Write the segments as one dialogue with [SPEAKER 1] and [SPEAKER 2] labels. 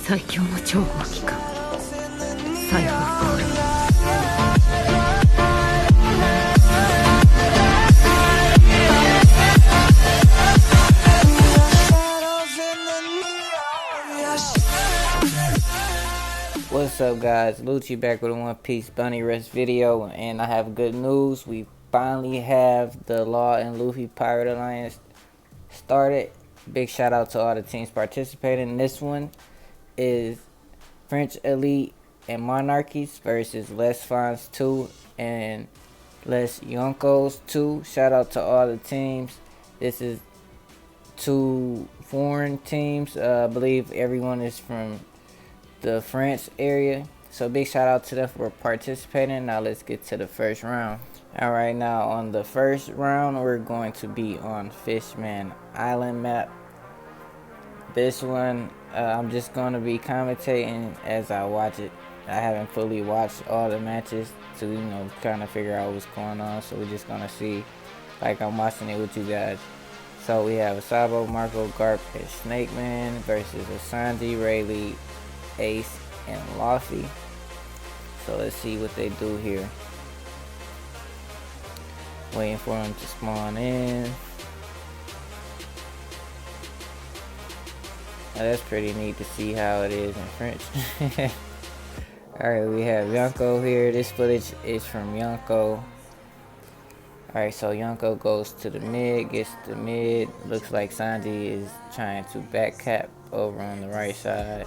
[SPEAKER 1] 最強の超合機か裁縫コール。
[SPEAKER 2] What's up, guys? Lucci back with a One Piece Bunny Rest video, and I have good news. We finally have the Law and Luffy Pirate Alliance started. Big shout out to all the teams participating. This one is France Elite and Monarchies versus Les Fons 2 and Les Yonkos 2. Shout out to all the teams. This is two foreign teams. I believe everyone is from the France area, so big shout out to them for participating. Now let's get to the first round. Alright, now on the first round we're going to be on Fishman Island map. This one I'm just going to be commentating as I watch it. I haven't fully watched all the matches to kind of figure out what's going on, so we're just going to see like I'm watching it with you guys. So we have Sabo, Marco, Garp, and Snake Man versus Asanji, Rayleigh, Ace, and Luffy. So let's see what they do here. Waiting for them to spawn in. Now that's pretty neat to see how it is in French. Alright, we have Yonko here. This footage is from Yonko. Alright, so Yonko goes to the mid, gets the mid. Looks like Sanji is trying to back cap over on the right side.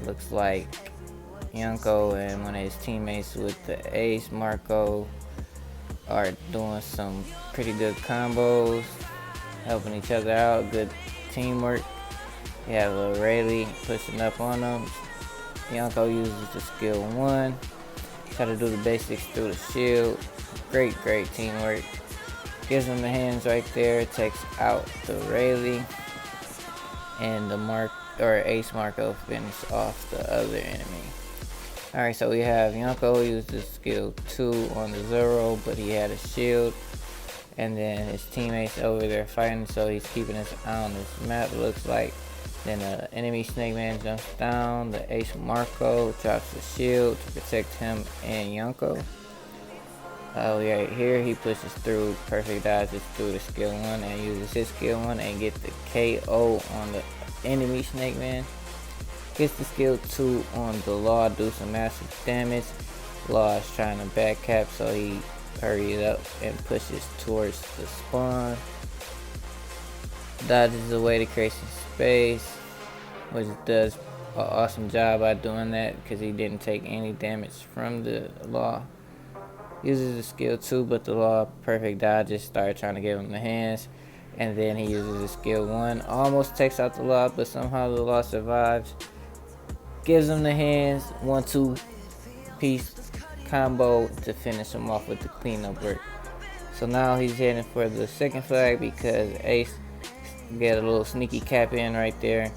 [SPEAKER 2] Looks like Yonko and one of his teammates with the Ace, Marco, are doing some pretty good combos, helping each other out, good teamwork. You have Rayleigh pushing up on them. Yonko uses the skill 1, try to do the basics through the shield. Great teamwork. Gives him the hands right there, takes out the Rayleigh, and the Ace Marco finish off the other enemy. Alright, so we have Yonko use the skill 2 on the Zoro, but he had a shield. And then his teammates over there fighting, so he's keeping his eye on this map, it looks like. Then the enemy Snake Man jumps down. The Ace Marco drops the shield to protect him and Yonko. Right here, he pushes through, perfect dodges through the skill 1 and uses his skill 1 and get the KO on the enemy Snake Man. Gets the skill 2 on the Law, do some massive damage. Law is trying to back cap, so he hurries up and pushes towards the spawn. Dodges away to create some space, which does an awesome job by doing that because he didn't take any damage from the Law. Uses the skill 2, but the Law perfect dodges, start trying to give him the hands. And then he uses the skill 1, almost takes out the Law, but somehow the Law survives. Gives him the hands, 1-2 piece combo to finish him off with the cleanup work. So now he's heading for the second flag because Ace get a little sneaky cap in right there.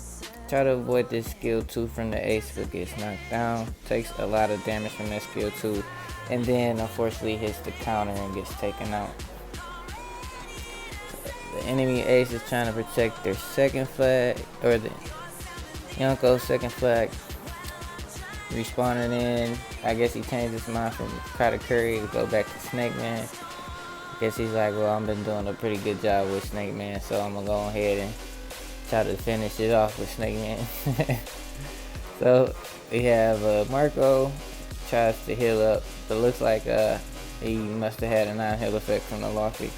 [SPEAKER 2] Try to avoid this skill 2 from the Ace, but gets knocked down. Takes a lot of damage from that skill 2, and then unfortunately hits the counter and gets taken out. The enemy Ace is trying to protect their second flag, or the Yonko's second flag. Respawning in, I guess he changed his mind from Katakuri to go back to Snake Man. I guess he's like, well, I've been doing a pretty good job with Snake Man, so I'm gonna go ahead and try to finish it off with Snake Man. So we have Marco tries to heal up, but looks like he must have had a 9 heal effect from the Luffy.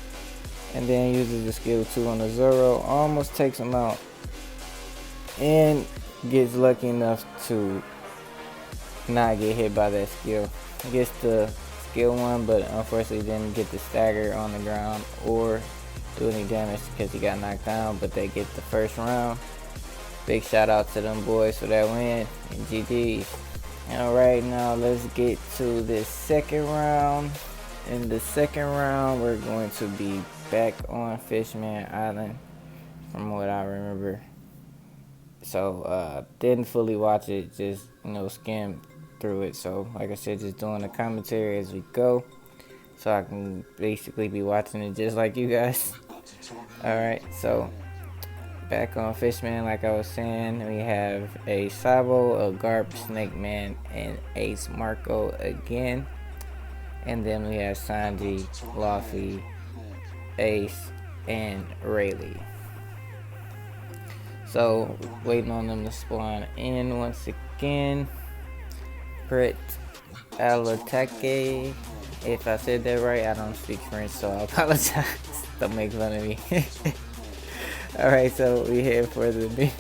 [SPEAKER 2] And then uses the skill 2 on the Zoro, almost takes him out, and gets lucky enough to not get hit by that skill. Gets the skill 1, but unfortunately didn't get the stagger on the ground or do any damage because he got knocked down, but they get the first round. Big shout out to them boys for that win, and GG's. Alright, now let's get to this second round. In the second round, we're going to be back on Fishman Island from what I remember. So didn't fully watch it, just skimmed through it. So like I said, just doing the commentary as we go, so I can basically be watching it just like you guys. Alright, so back on Fishman, like I was saying, we have a Sabo, a Garp, Snake Man, and Ace Marco again. And then we have Sanji, Luffy, Ace, and Rayleigh. So, waiting on them to spawn in once again. Pret Alatake. If I said that right, I don't speak French, so I apologize. Don't make fun of me. Alright, so we here for the...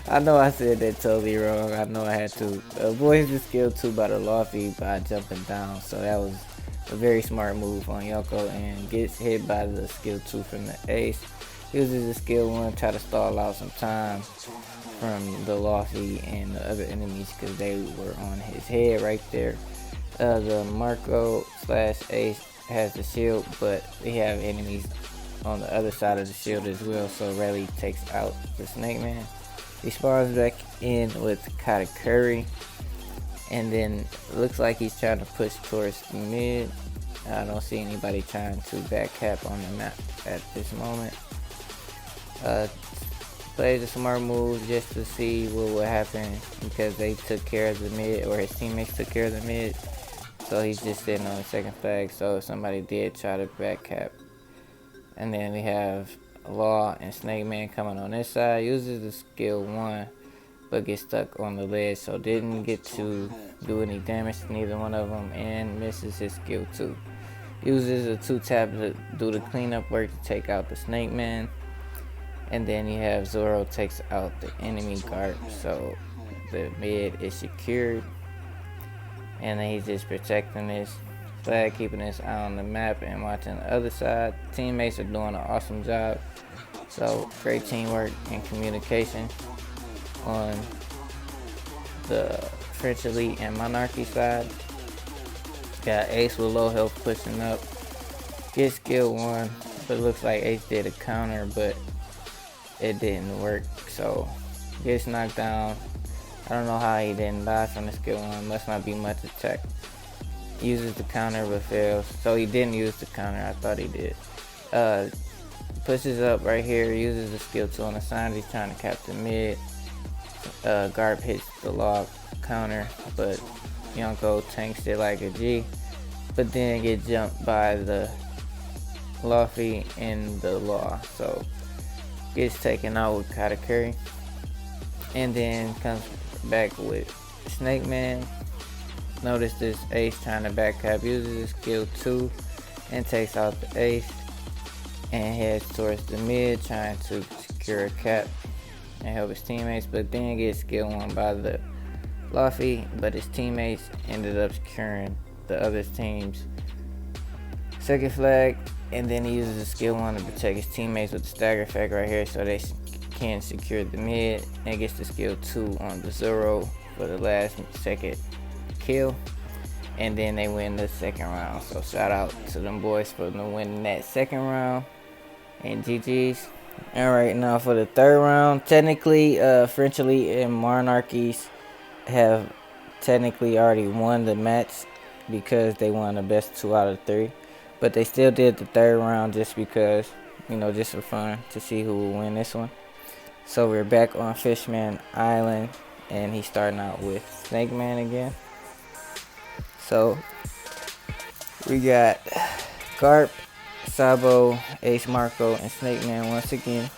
[SPEAKER 2] I know I said that totally wrong. I know I had to avoid the skill 2 by the Luffy by jumping down. So that was a very smart move on Yonko, and gets hit by the skill 2 from the Ace. Uses the skill 1, try to stall out some time from the Luffy and the other enemies because they were on his head right there. The Marco / Ace has the shield, but we have enemies on the other side of the shield as well, so Rayleigh takes out the Snake Man. He spawns back in with Katakuri, and then it looks like he's trying to push towards the mid. I don't see anybody trying to back cap on the map at this moment. Plays a smart move just to see what would happen because they took care of the mid, or his teammates took care of the mid. So he's just sitting on the second flag, so if somebody did try to back cap. And then we have Law and Snake Man coming on this side. Uses the skill 1, but gets stuck on the ledge, so didn't get to do any damage to neither one of them, and misses his skill 2. Uses a 2-tap to do the cleanup work to take out the Snake Man. And then you have Zoro takes out the enemy guard, so the mid is secured. And then he's just protecting his flag, keeping his eye on the map and watching the other side. Teammates are doing an awesome job. So great teamwork and communication on the French Elite and Monarchy side. Got Ace with low health pushing up. Gets skill 1, but it looks like Ace did a counter, but it didn't work. So gets knocked down. I don't know how he didn't die from the skill 1. Must not be much attack. Uses the counter but fails. So he didn't use the counter. I thought he did. Pushes up right here. Uses the skill 2 on the side. He's trying to cap the mid. Garp hits the log counter, but Yonko tanks it like a G. But then get jumped by the Luffy and the Law. So gets taken out with Katakuri. And then comes back with Snake Man. Notice this Ace trying to back cap, uses his skill 2 and takes out the Ace and heads towards the mid trying to secure a cap and help his teammates, but then gets skill 1 by the Luffy, but his teammates ended up securing the other team's second flag, and then he uses the skill 1 to protect his teammates with the stagger effect right here so they can secure the mid, and gets the skill 2 on the Zoro for the last second kill, and then they win the second round. So shout out to them boys for them winning that second round, and GG's. Alright, now for the third round, technically French Elite and Monarchies have technically already won the match because they won the best 2 out of 3, but they still did the third round just because, you know, just for fun to see who will win this one. So we're back on Fishman Island, and he's starting out with Snake Man again. So we got Garp, Sabo, Ace Marco, and Snake Man once again.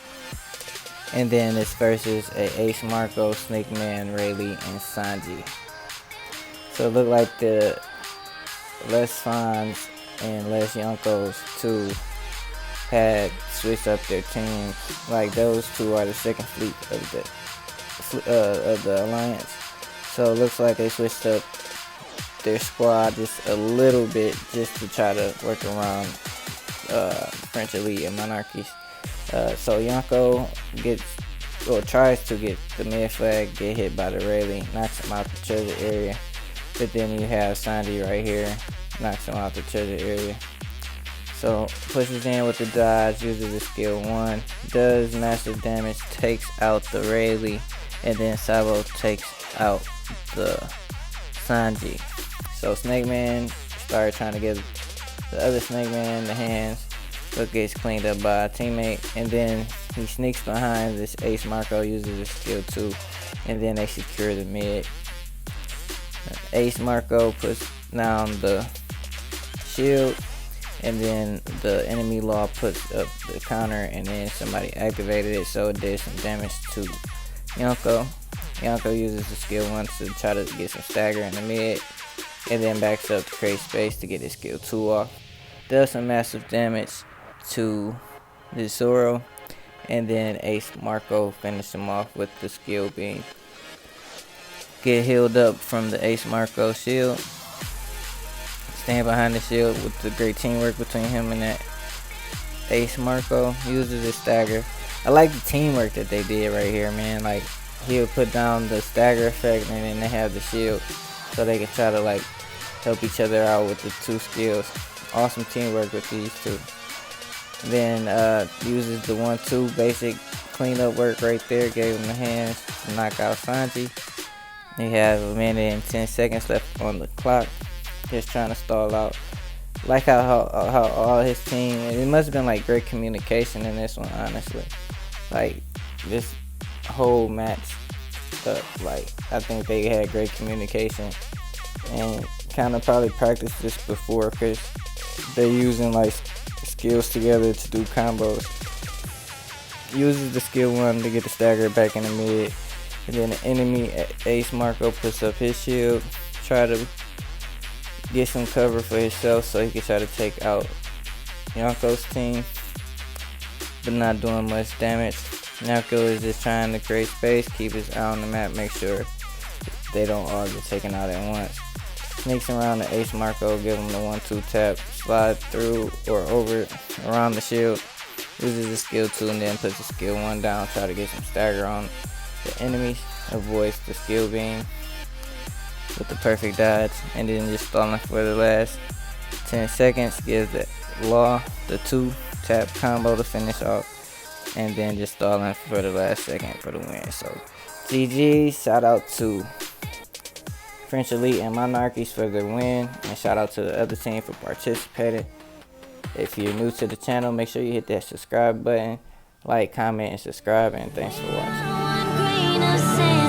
[SPEAKER 2] And then this versus a Ace Marco, Snake Man, Rayleigh, and Sanji. So it looked like the Les Fons and Les Yonkos too had switched up their teams. Like those two are the second fleet of the alliance. So it looks like they switched up their squad just a little bit just to try to work around French Elite and Monarchies. So Yonko tries to get the mid flag, get hit by the Rayleigh, knocks him out the treasure area. But then you have Sandy right here, knocks him out the treasure area. So pushes in with the dodge, uses the skill 1, does massive damage, takes out the Rayleigh, and then Sabo takes out the Sanji. So Snake Man started trying to give the other Snake Man the hands, but gets cleaned up by a teammate, and then He sneaks behind this Ace Marco, uses his skill 2, and then they secure the mid. Ace Marco puts down the shield, and then the enemy Law puts up the counter, and then somebody activated it, so it did some damage to Yonko. Yonko uses the skill 1 to try to get some stagger in the mid, and then backs up to create space to get his skill 2 off. Does some massive damage to the Zoro, and then Ace Marco finishes him off with the skill beam. Get healed up from the Ace Marco shield. Stand behind the shield with the great teamwork between him and that Ace Marco. Uses his stagger. I like the teamwork that they did right here, man. Like, he'll put down the stagger effect, and then they have the shield, so they can try to like help each other out with the 2 skills. Awesome teamwork with these two. Then uses the 1-2 basic cleanup work right there. Gave him the hands to knock out Sanji. He has 1 minute and 10 seconds left on the clock. Just trying to stall out. Like how all his team, and it must have been like great communication in this one, honestly. Like this whole match, like I think they had great communication and kind of probably practiced this before, because they're using like skills together to do combos. Uses the skill 1 to get the stagger back in the mid, and then the enemy Ace Marco puts up his shield, try to get some cover for himself so he can try to take out Yonko's team, but not doing much damage. Yonko is just trying to create space, keep his eye on the map, make sure they don't all get taken out at once. Sneaks around the Ace Marco, give him the 1-2 tap, slide through or over around the shield, uses the skill 2 and then puts the skill 1 down, try to get some stagger on the enemies, avoids the skill beam with the perfect dodge, and then just stalling for the last 10 seconds, gives the Law the 2 tap combo to finish off, and then just stalling for the last second for the win. So GG, shout out to France Elite and Monarchies for the win, and shout out to the other team for participating. If you're new to the channel, make sure you hit that subscribe button, like, comment, and subscribe, and thanks for watching.